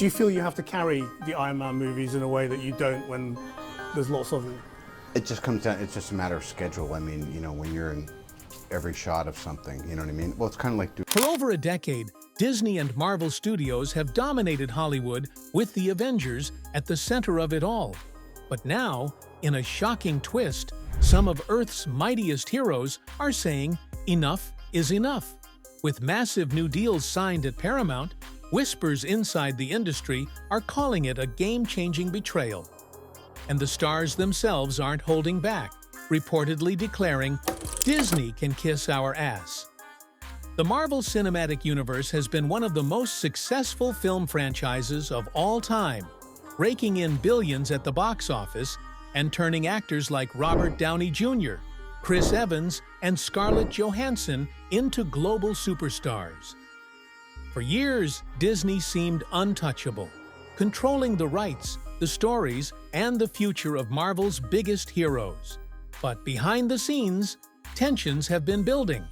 Do you feel you have to carry the Iron Man movies in a way that you don't when there's lots of them? It just comes down, it's just a matter of schedule. I mean, you know, when you're in every shot of something, you know what I mean? Well, it's kind of like... For over a decade, Disney and Marvel Studios have dominated Hollywood with the Avengers at the center of it all. But now, in a shocking twist, some of Earth's mightiest heroes are saying enough is enough. With massive new deals signed at Paramount, whispers inside the industry are calling it a game-changing betrayal. And the stars themselves aren't holding back, reportedly declaring, "Disney can kiss our ass." The Marvel Cinematic Universe has been one of the most successful film franchises of all time, raking in billions at the box office and turning actors like Robert Downey Jr., Chris Evans, and Scarlett Johansson into global superstars. For years, Disney seemed untouchable, controlling the rights, the stories, and the future of Marvel's biggest heroes. But behind the scenes, tensions have been building.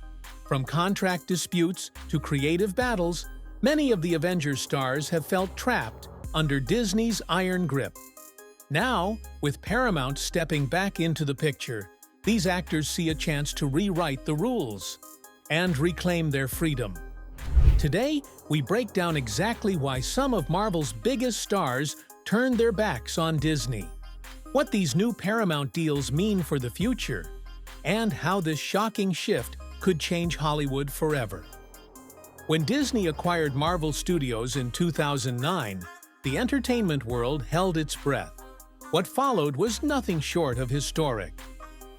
From contract disputes to creative battles, many of the Avengers stars have felt trapped under Disney's iron grip. Now, with Paramount stepping back into the picture, these actors see a chance to rewrite the rules and reclaim their freedom. Today, we break down exactly why some of Marvel's biggest stars turned their backs on Disney, what these new Paramount deals mean for the future, and how this shocking shift could change Hollywood forever. When Disney acquired Marvel Studios in 2009, the entertainment world held its breath. What followed was nothing short of historic.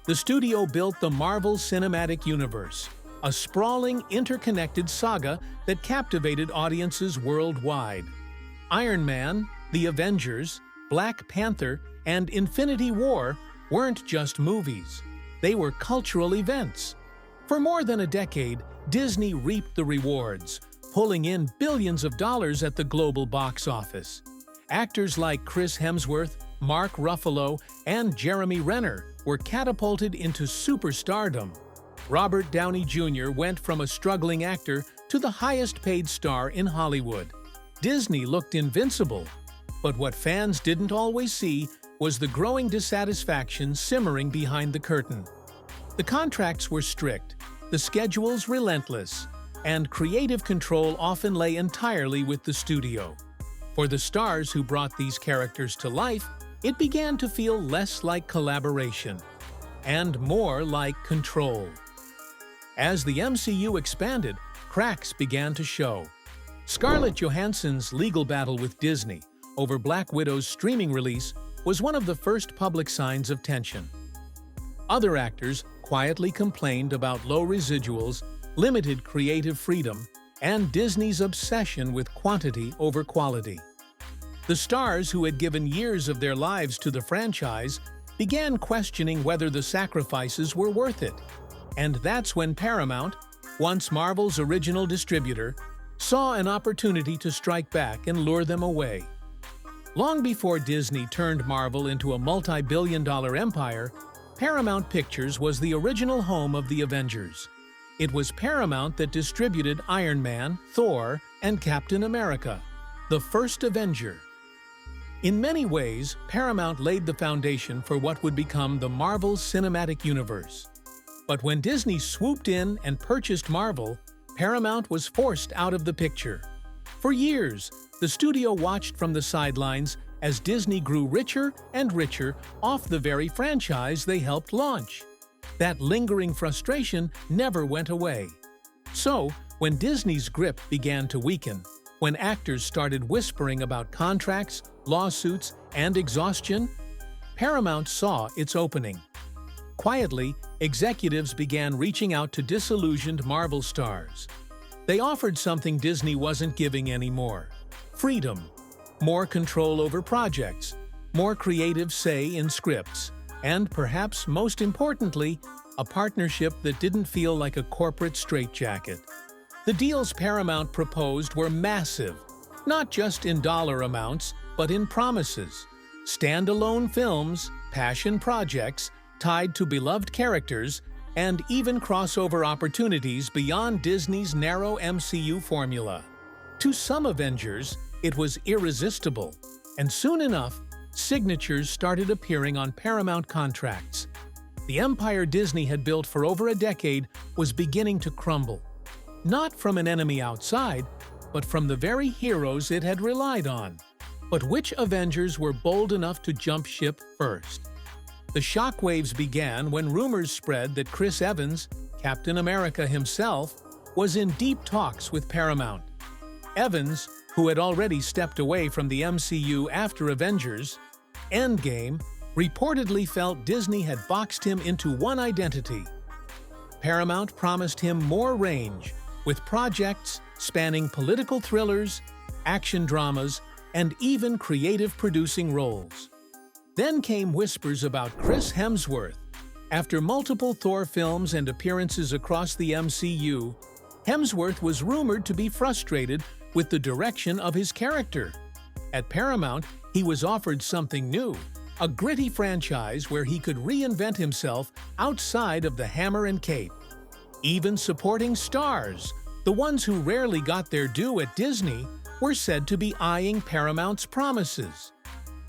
The studio built the Marvel Cinematic Universe, a sprawling, interconnected saga that captivated audiences worldwide. Iron Man, the Avengers, Black Panther, and Infinity War weren't just movies. They were cultural events. For more than a decade, Disney reaped the rewards, pulling in billions of dollars at the global box office. Actors like Chris Hemsworth, Mark Ruffalo, and Jeremy Renner were catapulted into superstardom. Robert Downey Jr. went from a struggling actor to the highest-paid star in Hollywood. Disney looked invincible, but what fans didn't always see was the growing dissatisfaction simmering behind the curtain. The contracts were strict, the schedules relentless, and creative control often lay entirely with the studio. For the stars who brought these characters to life, it began to feel less like collaboration and more like control. As the MCU expanded, cracks began to show. Scarlett Johansson's legal battle with Disney over Black Widow's streaming release was one of the first public signs of tension. Other actors quietly complained about low residuals, limited creative freedom, and Disney's obsession with quantity over quality. The stars who had given years of their lives to the franchise began questioning whether the sacrifices were worth it. And that's when Paramount, once Marvel's original distributor, saw an opportunity to strike back and lure them away. Long before Disney turned Marvel into a multi-billion-dollar empire, Paramount Pictures was the original home of the Avengers. It was Paramount that distributed Iron Man, Thor, and Captain America, the first Avenger. In many ways, Paramount laid the foundation for what would become the Marvel Cinematic Universe. But when Disney swooped in and purchased Marvel, Paramount was forced out of the picture. For years, the studio watched from the sidelines as Disney grew richer and richer off the very franchise they helped launch. That lingering frustration never went away. So, when Disney's grip began to weaken, when actors started whispering about contracts, lawsuits, and exhaustion, Paramount saw its opening. Quietly, executives began reaching out to disillusioned Marvel stars. They offered something Disney wasn't giving anymore: freedom, more control over projects, more creative say in scripts, and perhaps most importantly, a partnership that didn't feel like a corporate straitjacket. The deals Paramount proposed were massive, not just in dollar amounts, but in promises. Standalone films, passion projects, tied to beloved characters, and even crossover opportunities beyond Disney's narrow MCU formula. To some Avengers, it was irresistible, and soon enough, signatures started appearing on Paramount contracts. The empire Disney had built for over a decade was beginning to crumble, not from an enemy outside, but from the very heroes it had relied on. But which Avengers were bold enough to jump ship first? The shockwaves began when rumors spread that Chris Evans, Captain America himself, was in deep talks with Paramount. Evans, who had already stepped away from the MCU after Avengers Endgame, reportedly felt Disney had boxed him into one identity. Paramount promised him more range, with projects spanning political thrillers, action dramas, and even creative producing roles. Then came whispers about Chris Hemsworth. After multiple Thor films and appearances across the MCU, Hemsworth was rumored to be frustrated with the direction of his character. At Paramount, he was offered something new, a gritty franchise where he could reinvent himself outside of the hammer and cape. Even supporting stars, the ones who rarely got their due at Disney, were said to be eyeing Paramount's promises.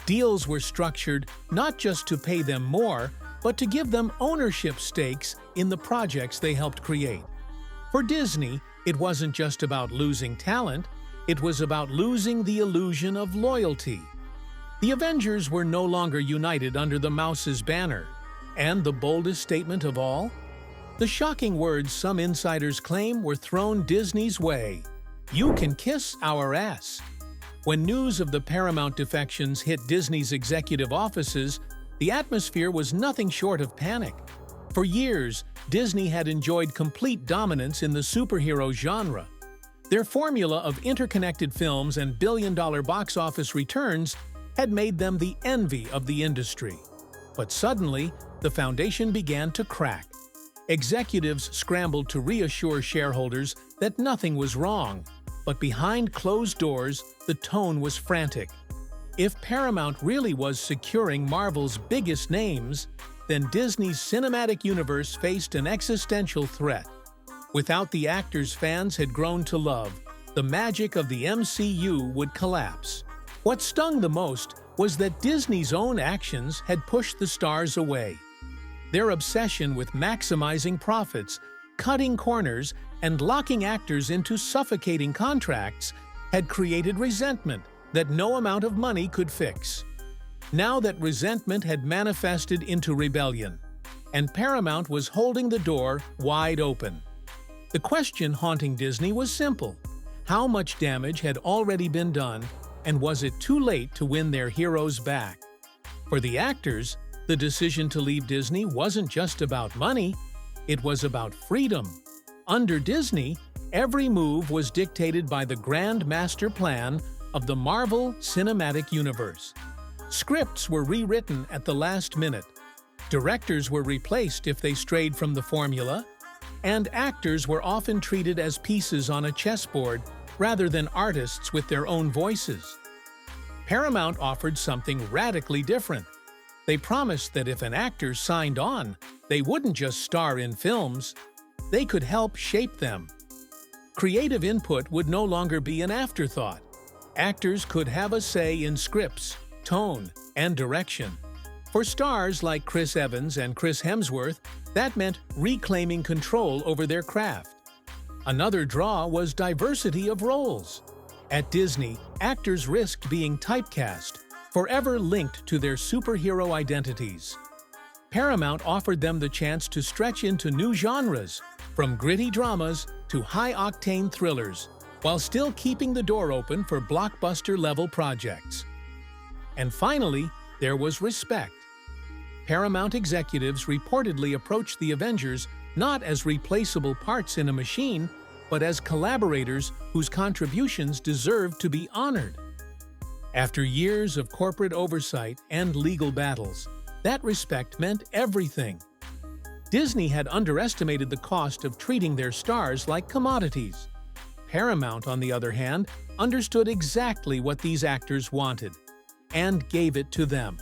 Deals were structured not just to pay them more, but to give them ownership stakes in the projects they helped create. For Disney, it wasn't just about losing talent, it was about losing the illusion of loyalty. The Avengers were no longer united under the Mouse's banner. And the boldest statement of all? The shocking words some insiders claim were thrown Disney's way. "You can kiss our ass." When news of the Paramount defections hit Disney's executive offices, the atmosphere was nothing short of panic. For years, Disney had enjoyed complete dominance in the superhero genre. Their formula of interconnected films and billion-dollar box office returns had made them the envy of the industry. But suddenly, the foundation began to crack. Executives scrambled to reassure shareholders that nothing was wrong, but behind closed doors, the tone was frantic. If Paramount really was securing Marvel's biggest names, then Disney's cinematic universe faced an existential threat. Without the actors fans had grown to love, the magic of the MCU would collapse. What stung the most was that Disney's own actions had pushed the stars away. Their obsession with maximizing profits, cutting corners, and locking actors into suffocating contracts had created resentment that no amount of money could fix. Now that resentment had manifested into rebellion, and Paramount was holding the door wide open. The question haunting Disney was simple: how much damage had already been done, and was it too late to win their heroes back? For the actors, the decision to leave Disney wasn't just about money, it was about freedom. Under Disney, every move was dictated by the grand master plan of the Marvel Cinematic Universe. Scripts were rewritten at the last minute, directors were replaced if they strayed from the formula, and actors were often treated as pieces on a chessboard rather than artists with their own voices. Paramount offered something radically different. They promised that if an actor signed on, they wouldn't just star in films, they could help shape them. Creative input would no longer be an afterthought. Actors could have a say in scripts, tone, and direction. For stars like Chris Evans and Chris Hemsworth, that meant reclaiming control over their craft. Another draw was diversity of roles. At Disney, actors risked being typecast, forever linked to their superhero identities. Paramount offered them the chance to stretch into new genres, from gritty dramas to high-octane thrillers, while still keeping the door open for blockbuster-level projects. And finally, there was respect. Paramount executives reportedly approached the Avengers not as replaceable parts in a machine, but as collaborators whose contributions deserved to be honored. After years of corporate oversight and legal battles, that respect meant everything. Disney had underestimated the cost of treating their stars like commodities. Paramount, on the other hand, understood exactly what these actors wanted, and gave it to them.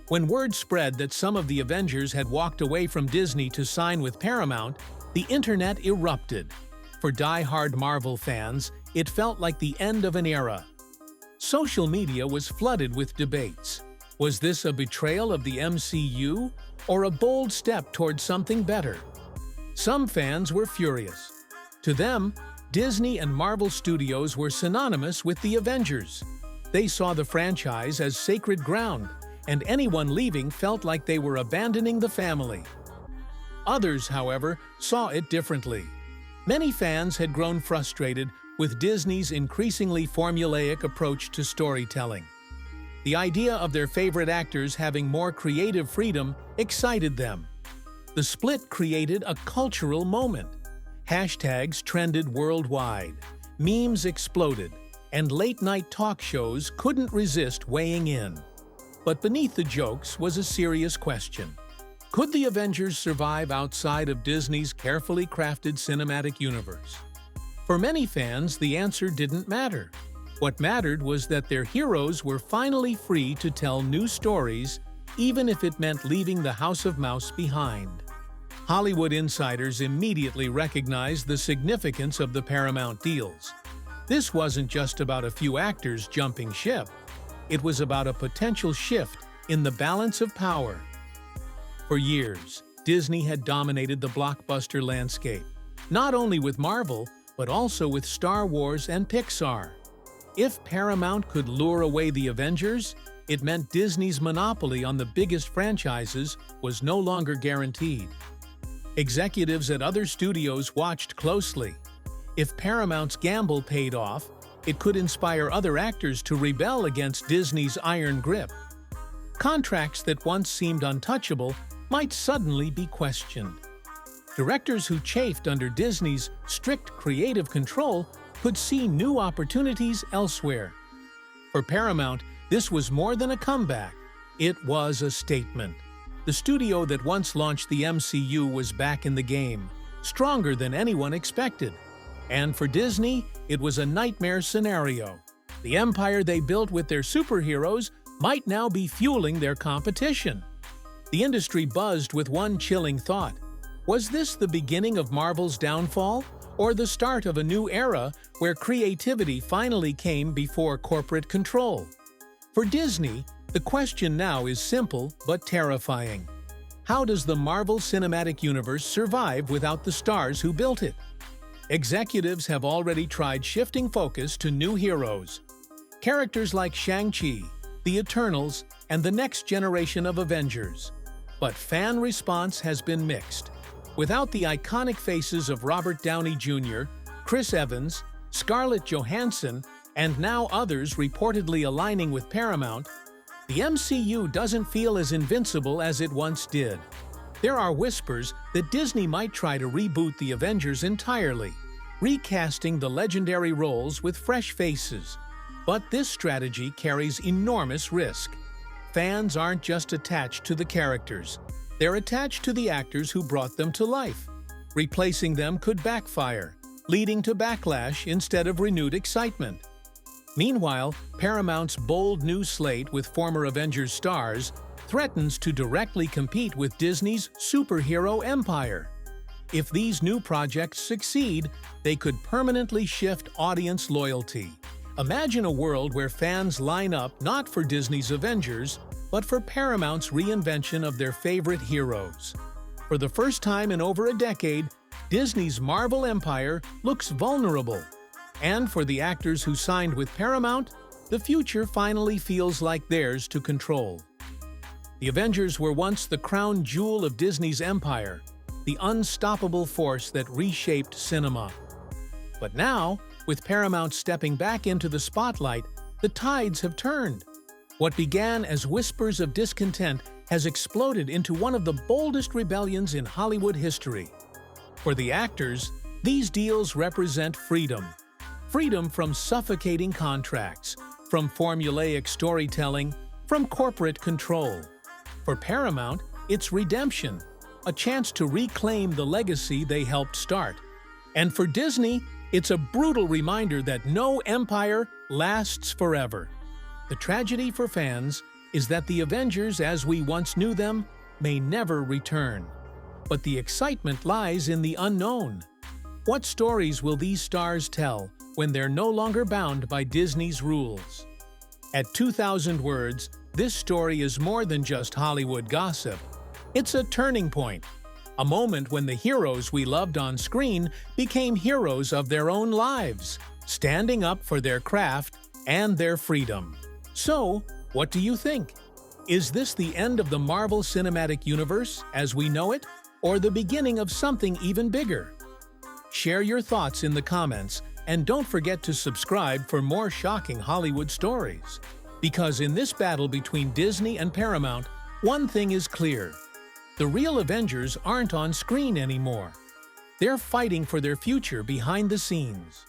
When word spread that some of the Avengers had walked away from Disney to sign with Paramount, the internet erupted. For die-hard Marvel fans, it felt like the end of an era. Social media was flooded with debates. Was this a betrayal of the MCU or a bold step towards something better? Some fans were furious. To them, Disney and Marvel Studios were synonymous with the Avengers. They saw the franchise as sacred ground, and anyone leaving felt like they were abandoning the family. Others, however, saw it differently. Many fans had grown frustrated with Disney's increasingly formulaic approach to storytelling. The idea of their favorite actors having more creative freedom excited them. The split created a cultural moment. Hashtags trended worldwide, memes exploded, and late-night talk shows couldn't resist weighing in. But beneath the jokes was a serious question. Could the Avengers survive outside of Disney's carefully crafted cinematic universe? For many fans, the answer didn't matter. What mattered was that their heroes were finally free to tell new stories, even if it meant leaving the House of Mouse behind. Hollywood insiders immediately recognized the significance of the Paramount deals. This wasn't just about a few actors jumping ship. It was about a potential shift in the balance of power. For years, Disney had dominated the blockbuster landscape, not only with Marvel, but also with Star Wars and Pixar. If Paramount could lure away the Avengers, it meant Disney's monopoly on the biggest franchises was no longer guaranteed. Executives at other studios watched closely. If Paramount's gamble paid off, it could inspire other actors to rebel against Disney's iron grip. Contracts that once seemed untouchable might suddenly be questioned. Directors who chafed under Disney's strict creative control could see new opportunities elsewhere. For Paramount, this was more than a comeback. It was a statement. The studio that once launched the MCU was back in the game, stronger than anyone expected. And for Disney, it was a nightmare scenario. The empire they built with their superheroes might now be fueling their competition. The industry buzzed with one chilling thought. Was this the beginning of Marvel's downfall, or the start of a new era where creativity finally came before corporate control? For Disney, the question now is simple but terrifying. How does the Marvel Cinematic Universe survive without the stars who built it? Executives have already tried shifting focus to new heroes. Characters like Shang-Chi, the Eternals, and the next generation of Avengers. But fan response has been mixed. Without the iconic faces of Robert Downey Jr., Chris Evans, Scarlett Johansson, and now others reportedly aligning with Paramount, the MCU doesn't feel as invincible as it once did. There are whispers that Disney might try to reboot the Avengers entirely, recasting the legendary roles with fresh faces. But this strategy carries enormous risk. Fans aren't just attached to the characters. They're attached to the actors who brought them to life. Replacing them could backfire, leading to backlash instead of renewed excitement. Meanwhile, Paramount's bold new slate with former Avengers stars threatens to directly compete with Disney's superhero empire. If these new projects succeed, they could permanently shift audience loyalty. Imagine a world where fans line up not for Disney's Avengers, but for Paramount's reinvention of their favorite heroes. For the first time in over a decade, Disney's Marvel empire looks vulnerable. And for the actors who signed with Paramount, the future finally feels like theirs to control. The Avengers were once the crown jewel of Disney's empire, the unstoppable force that reshaped cinema. But now, with Paramount stepping back into the spotlight, the tides have turned. What began as whispers of discontent has exploded into one of the boldest rebellions in Hollywood history. For the actors, these deals represent freedom. Freedom from suffocating contracts, from formulaic storytelling, from corporate control. For Paramount, it's redemption, a chance to reclaim the legacy they helped start. And for Disney, it's a brutal reminder that no empire lasts forever. The tragedy for fans is that the Avengers as we once knew them may never return. But the excitement lies in the unknown. What stories will these stars tell when they're no longer bound by Disney's rules? At 2,000 words, this story is more than just Hollywood gossip. It's a turning point, a moment when the heroes we loved on screen became heroes of their own lives, standing up for their craft and their freedom. So, what do you think? Is this the end of the Marvel Cinematic Universe as we know it, or the beginning of something even bigger? Share your thoughts in the comments, and don't forget to subscribe for more shocking Hollywood stories. Because in this battle between Disney and Paramount, one thing is clear. The real Avengers aren't on screen anymore. They're fighting for their future behind the scenes.